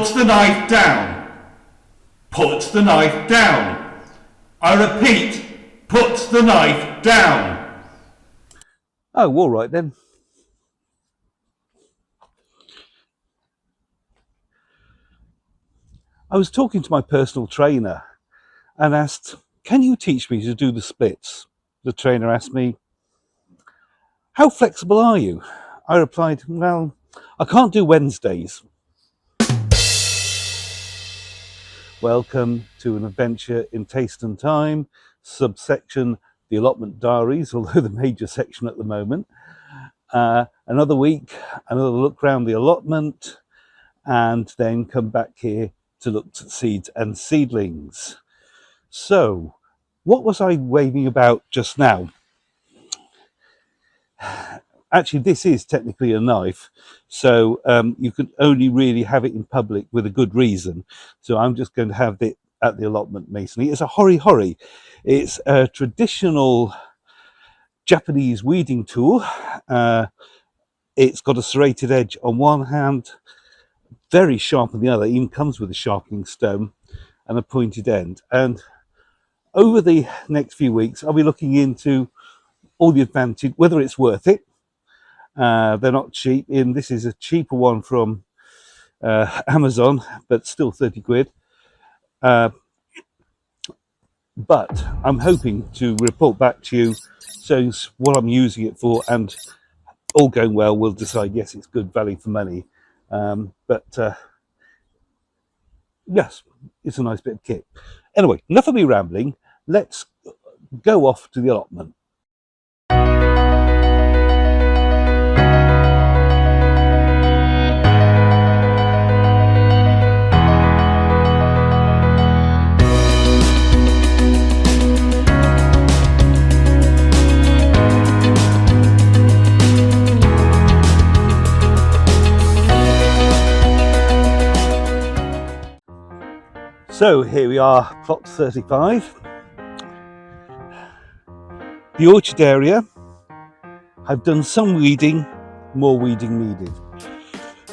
Put the knife down. Put the knife down. I repeat, put the knife down. Oh, all right then. I was talking to my personal trainer and asked, can you teach me to do the splits? The trainer asked me, how flexible are you? I replied, well, I can't do Wednesdays. Welcome to an adventure in taste and time, subsection the Allotment Diaries, although the major section at the moment. Another week, another look round the allotment, and then come back here to look at seeds and seedlings. So, what was I waving about just now? Actually, this is technically a knife, so you can only really have it in public with a good reason. So I'm just going to have it at the allotment masonry. It's a hori. It's a traditional Japanese weeding tool. It's got a serrated edge on one hand, very sharp on the other. It even comes with a sharpening stone and a pointed end. And over the next few weeks, I'll be looking into all the advantage, whether it's worth it. They're not cheap. This is a cheaper one from Amazon, but still 30 quid. But I'm hoping to report back to you, so what I'm using it for, and all going well, we'll decide, yes, it's good value for money. Yes, it's a nice bit of kit. Anyway, enough of me rambling. Let's go off to the allotment. So here we are, plot 35. The orchard area. I've done some weeding, more weeding needed.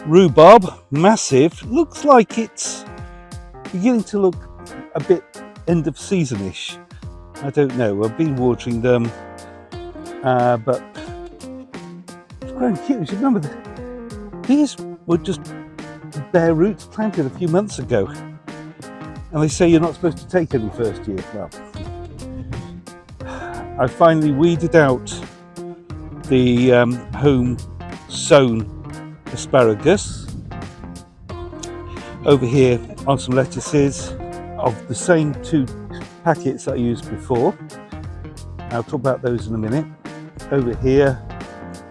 Rhubarb, massive, looks like it's beginning to look a bit end of season-ish. I don't know, I've been watering them, but it's growing cute. You remember these were just bare roots planted a few months ago. And they say you're not supposed to take any first year. Well, I finally weeded out the home sown asparagus. Over here on some lettuces of the same 2 packets that I used before. I'll talk about those in a minute. Over here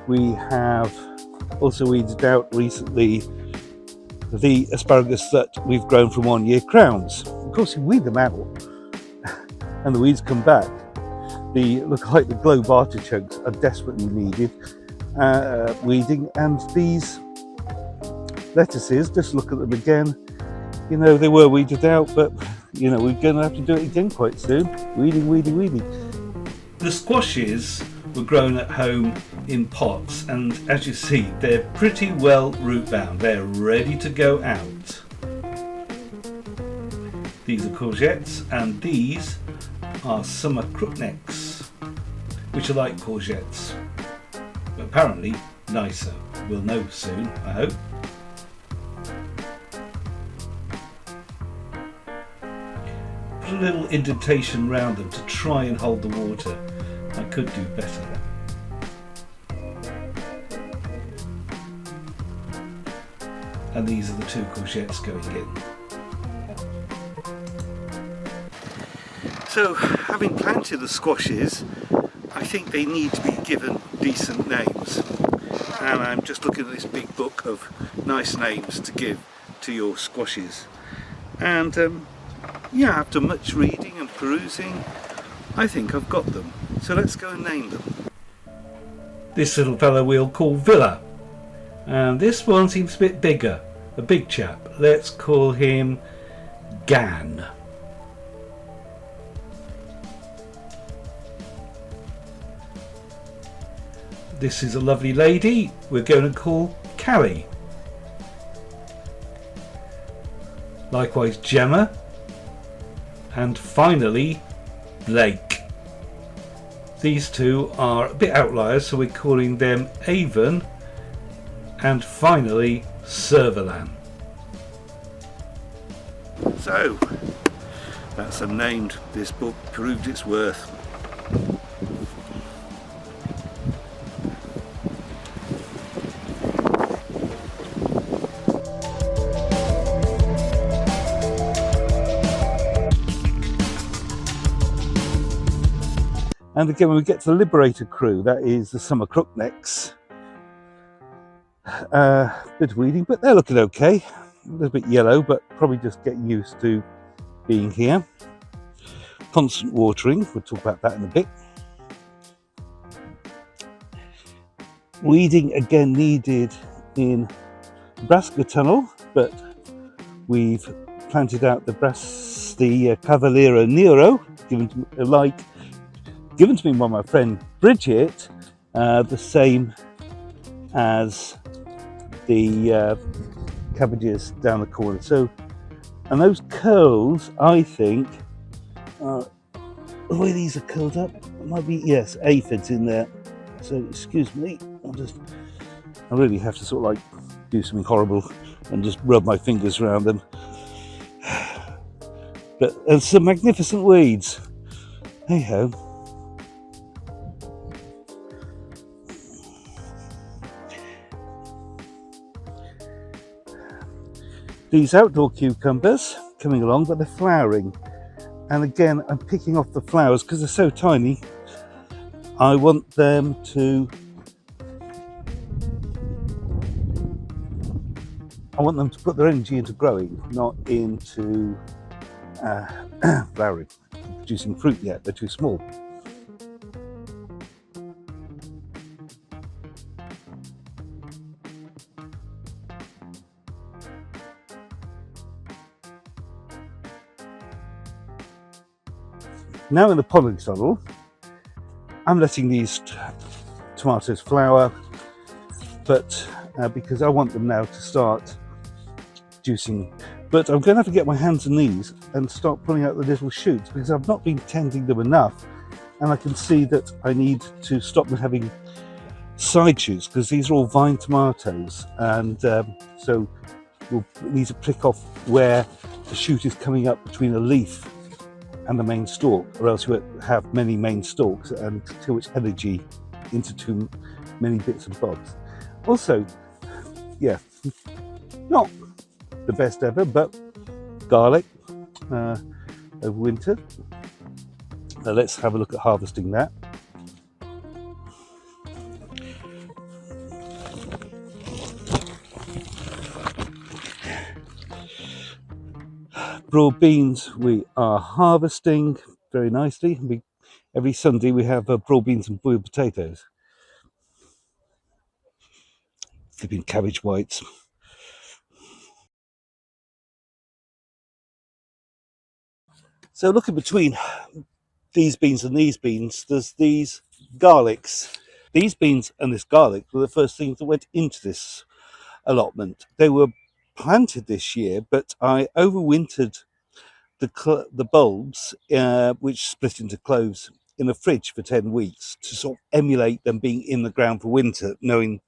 we have also weeded out recently the asparagus that we've grown from 1 year crowns. Of course, you weed them out and the weeds come back. They look like the globe artichokes are desperately needed weeding, and these lettuces, just look at them again, you know, they were weeded out, but you know, we're going to have to do it again quite soon. Weeding. The squashes were grown at home in pots, and as you see, they're pretty well root bound. They're ready to go out. These are courgettes, and these are summer crooknecks, which are like courgettes, but apparently nicer. We'll know soon, I hope. Put a little indentation round them to try and hold the water. I could do better. And these are the 2 courgettes going in. So, having planted the squashes, I think they need to be given decent names. And I'm just looking at this big book of nice names to give to your squashes. And yeah, after much reading and perusing, I think I've got them. So let's go and name them. This little fellow we'll call Villa. And this one seems a bit bigger. A big chap. Let's call him Gan. This is a lovely lady. We're going to call Callie. likewise Gemma, and finally Lake. These two are a bit outliers, so we're calling them Avon, and finally Servalan. So that's unnamed. This book proved its worth. And again, when we get to the Liberator crew, that is the summer crooknecks. Bit of weeding, but they're looking okay. A little bit yellow, but probably just getting used to being here. Constant watering, we'll talk about that in a bit. Weeding again needed in Nebraska tunnel, but we've planted out the Cavaliero Nero, given to me by my friend Bridget, the same as the cabbages down the corner. So, and those curls, I think, the way these are curled up, it might be, yes, aphids in there. So excuse me, I really have to sort of like do something horrible and just rub my fingers around them. But there's some magnificent weeds. Hey ho. These outdoor cucumbers coming along, but they're flowering. And again, I'm picking off the flowers because they're so tiny. I want them to put their energy into growing, not into flowering, producing fruit yet. They're too small. Now in the polytunnel, I'm letting these tomatoes flower, but because I want them now to start juicing. But I'm going to have to get my hands and knees and start pulling out the little shoots because I've not been tending them enough, and I can see that I need to stop them having side shoots because these are all vine tomatoes, and so we'll need to prick off where the shoot is coming up between a leaf and the main stalk, or else you won't have many main stalks and too much energy into too many bits and bobs. Also, yeah, not the best ever, but garlic over winter. Let's have a look at harvesting that. Broad beans we are harvesting very nicely. Every Sunday we have broad beans and boiled potatoes. Flipping cabbage whites. So looking between these beans and these beans, there's these garlics. These beans and this garlic were the first things that went into this allotment. They were planted this year, but I overwintered the bulbs, which split into cloves, in the fridge for 10 weeks to sort of emulate them being in the ground for winter, knowing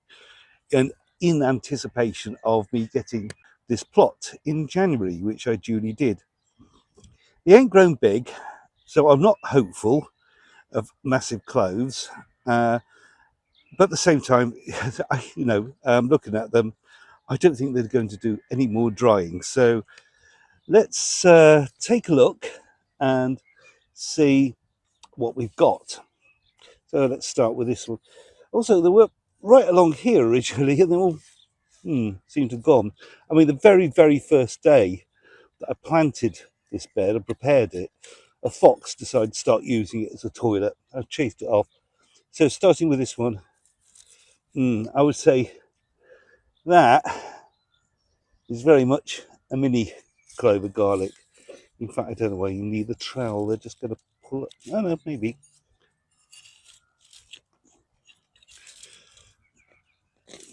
and in anticipation of me getting this plot in January, which I duly did. They ain't grown big, so I'm not hopeful of massive cloves, but at the same time, looking at them, I don't think they're going to do any more drying. So let's take a look and see what we've got. So let's start with this one. Also, they were right along here originally, and they all seem to have gone. I mean, the very, very first day that I planted this bed and prepared it, a fox decided to start using it as a toilet. I chased it off. So starting with this one, I would say that is very much a mini clove of garlic. In fact, I don't know why you need the trowel. They're just going to pull it. I don't know, maybe.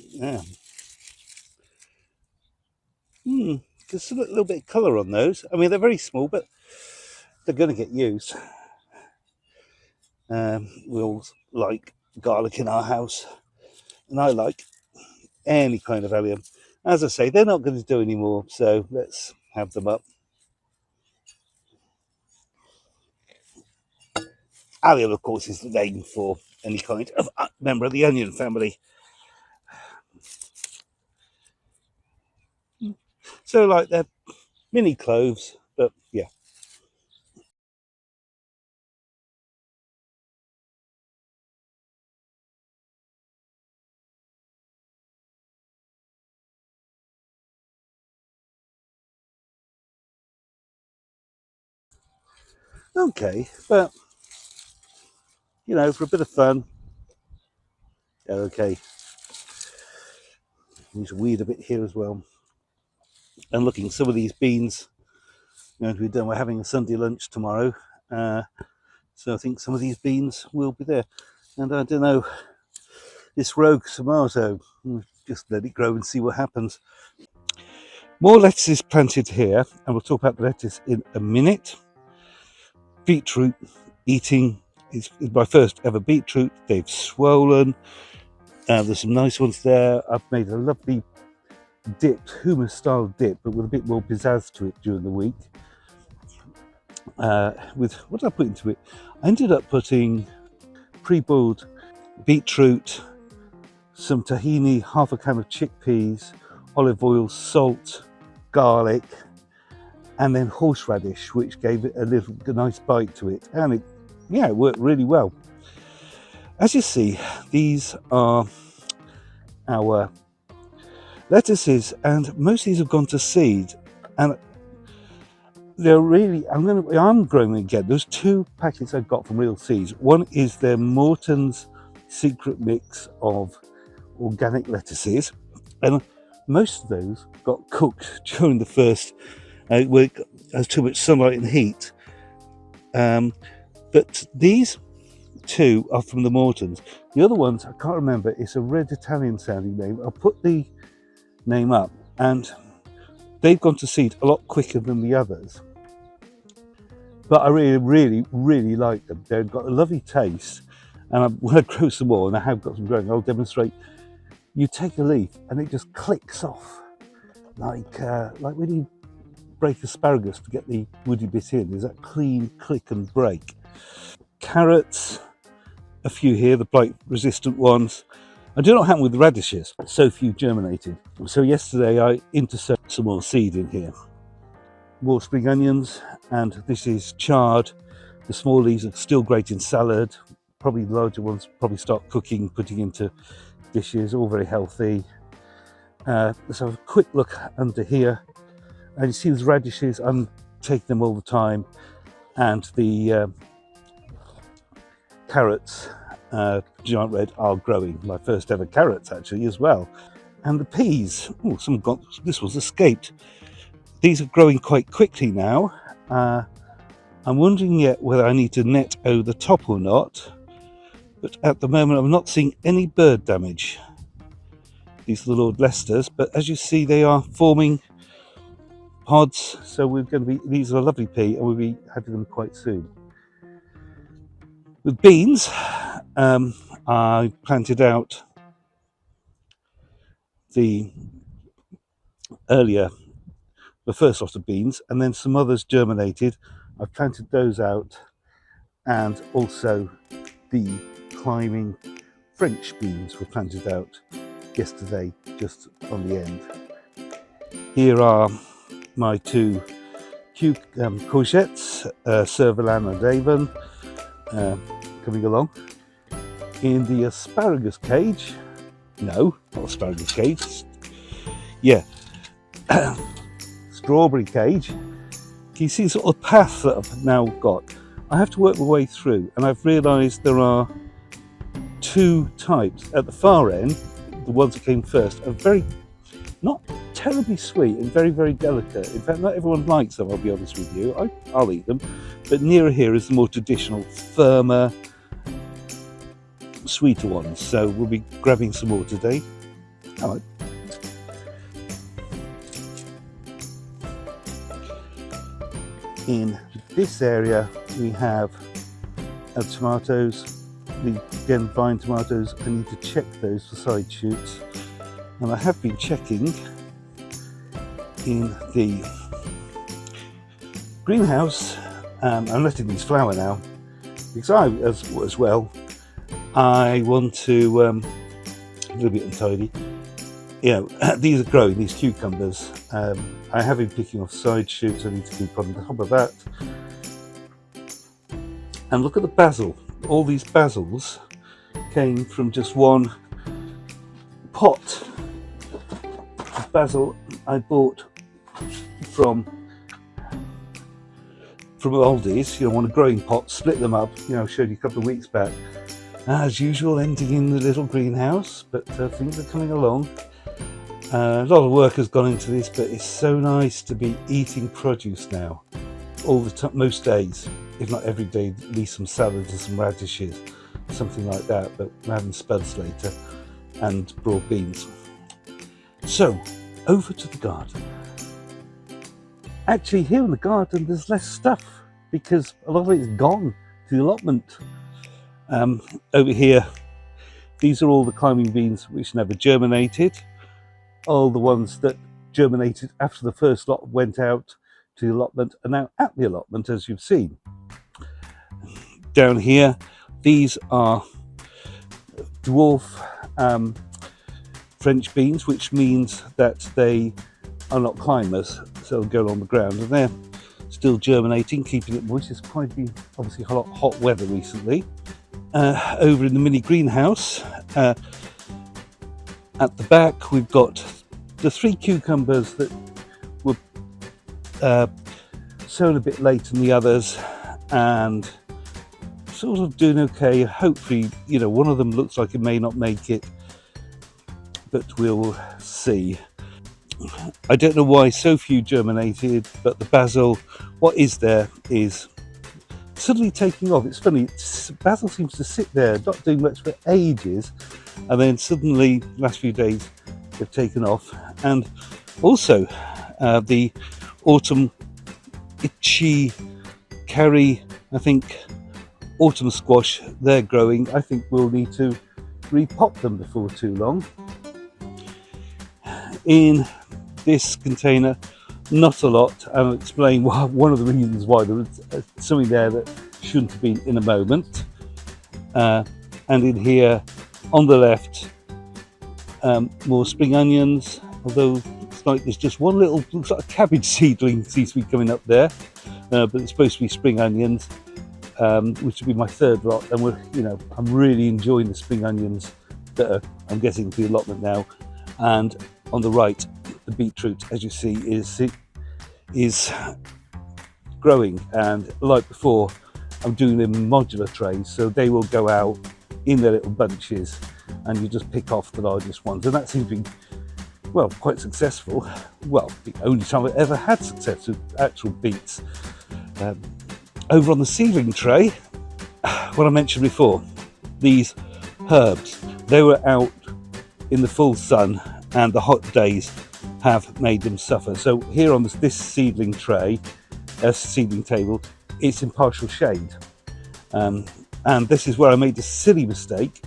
Yeah. There's a little bit of colour on those. I mean, they're very small, but they're going to get used. We all like garlic in our house, and I like any kind of allium. As I say, they're not going to do any more, so let's have them up. Allium, of course, is the name for any kind of member of the onion family. So, like, they're mini cloves, but yeah. Okay, but you know, for a bit of fun, they're okay. Need to weed a bit here as well. And looking, some of these beans are going to be done. We're having a Sunday lunch tomorrow, so I think some of these beans will be there. And I don't know, this rogue tomato, just let it grow and see what happens. More lettuces planted here, and we'll talk about the lettuce in a minute. Beetroot eating is my first ever beetroot. They've swollen. There's some nice ones there. I've made a lovely dipped hummus style dip, but with a bit more pizzazz to it during the week. With what did I put into it? I ended up putting pre-boiled beetroot, some tahini, half a can of chickpeas, olive oil, salt, garlic, and then horseradish, which gave it a nice bite to it, and it worked really well. As you see, these are our lettuces, and most of these have gone to seed, and they're really, I'm growing them again. There's two packets I got from Real Seeds. One is their Morton's secret mix of organic lettuces, and most of those got cooked during the first week. There's too much sunlight and heat. But these two are from the Mortons. The other ones, I can't remember. It's a red Italian sounding name. I'll put the name up, and they've gone to seed a lot quicker than the others. But I really like them. They've got a lovely taste, and when I grow some more, and I have got some growing, I'll demonstrate. You take a leaf, and it just clicks off, like when you break asparagus to get the woody bit in. There's that clean click and break. Carrots, a few here, the blight-resistant ones. I don't know what happened with the radishes. So few germinated. So yesterday I intercepted some more seed in here. More spring onions, and this is chard. The small leaves are still great in salad. Probably the larger ones probably start cooking, putting into dishes, all very healthy. Let's have a quick look under here. And you see those radishes, I'm taking them all the time. And the carrots, giant red, are growing. My first ever carrots actually as well. And the peas, this was escaped. These are growing quite quickly now. I'm wondering yet whether I need to net over the top or not. But at the moment I'm not seeing any bird damage. These are the Lord Leicesters, but as you see they are forming pods, so these are a lovely pea, and we'll be having them quite soon. With beans, I planted out the first lot of beans, and then some others germinated. I've planted those out, and also the climbing French beans were planted out yesterday, just on the end. Here are my two courgettes, Servalan and Avon, coming along. In the asparagus cage, no, not asparagus cage, yeah, strawberry cage. Can you see the sort of path that I've now got? I have to work my way through, and I've realised there are two types. At the far end, the ones that came first are not terribly sweet and very delicate. In fact, not everyone likes them, I'll be honest with you. I'll eat them. But nearer here is the more traditional, firmer, sweeter ones. So we'll be grabbing some more today. Hello. In this area we have tomatoes, again vine tomatoes. I need to check those for side shoots, and I have been checking in the greenhouse. I'm letting these flower now because I, as well, I want to a little bit untidy. You know, these are growing, these cucumbers. I have been picking off side shoots. I need to keep on top of that. And look at the basil. All these basils came from just one pot. Basil I bought from Aldi's, you know, one of growing pots, split them up, you know, showed you a couple of weeks back. As usual, ending in the little greenhouse, but things are coming along. A lot of work has gone into this, but it's so nice to be eating produce now, all the time, most days, if not every day. At least some salads and some radishes, something like that. But we're having spuds later and broad beans. So over to the garden. Actually, here in the garden, there's less stuff because a lot of it is gone to the allotment. Over here, these are all the climbing beans which never germinated. All the ones that germinated after the first lot went out to the allotment are now at the allotment, as you've seen. Down here, these are dwarf French beans, which means that they are not climbers, so they'll go on the ground, and they're still germinating, keeping it moist. It's quite been obviously hot weather recently. Over in the mini greenhouse, at the back, we've got the 3 cucumbers that were sown a bit late than the others, and sort of doing okay. Hopefully, you know, one of them looks like it may not make it, but we'll see. I don't know why so few germinated, but the basil, what is there, is suddenly taking off. It's funny, basil seems to sit there not doing much for ages, and then suddenly last few days they've taken off. And also the autumn itchy curry, I think, autumn squash, they're growing. I think we'll need to repot them before too long. In this container, not a lot, and I'll explain one of the reasons why. There was something there that shouldn't have been in a moment. And in here on the left, more spring onions, although it's like there's just one little, looks like a cabbage seedling seems to be coming up there, but it's supposed to be spring onions, which will be my third lot. And we're, you know, I'm really enjoying the spring onions that I'm getting to the allotment now. And on the right, the beetroot, as you see, is growing, and like before, I'm doing them in modular trays, so they will go out in their little bunches, and you just pick off the largest ones, and that seems to be, well, quite successful. Well, the only time I've ever had success with actual beets. Over on the seedling tray, what I mentioned before, these herbs, they were out in the full sun, and the hot days have made them suffer. So here on this seedling tray, seedling table, it's in partial shade. And this is where I made the silly mistake,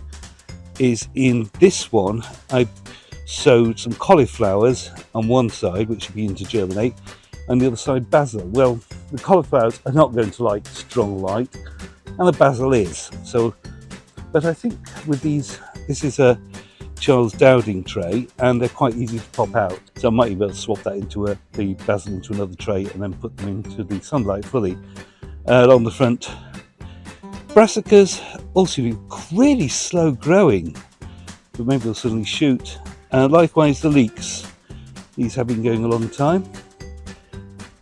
is in this one, I sowed some cauliflowers on one side, which should begin to germinate, and the other side basil. Well, the cauliflowers are not going to like strong light, and the basil is. So, but I think with these, this is a Charles Dowding tray, and they're quite easy to pop out, so I might be able to swap that into the basil into another tray and then put them into the sunlight fully. Along the front, brassicas also been really slow growing, but maybe they'll suddenly shoot. Likewise the leeks, these have been going a long time,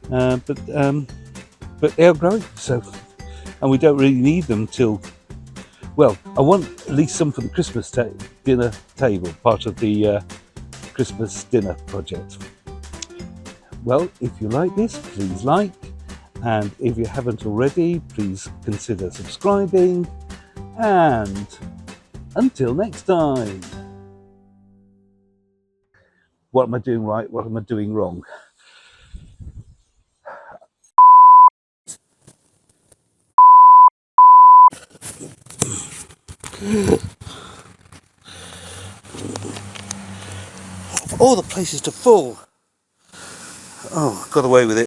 but they are growing, so, and we don't really need them till, well, I want at least some for the Christmas dinner table, part of the Christmas dinner project. Well, if you like this, please like, and if you haven't already, please consider subscribing, and until next time. What am I doing right? What am I doing wrong? All the places to fall. Oh, got away with it.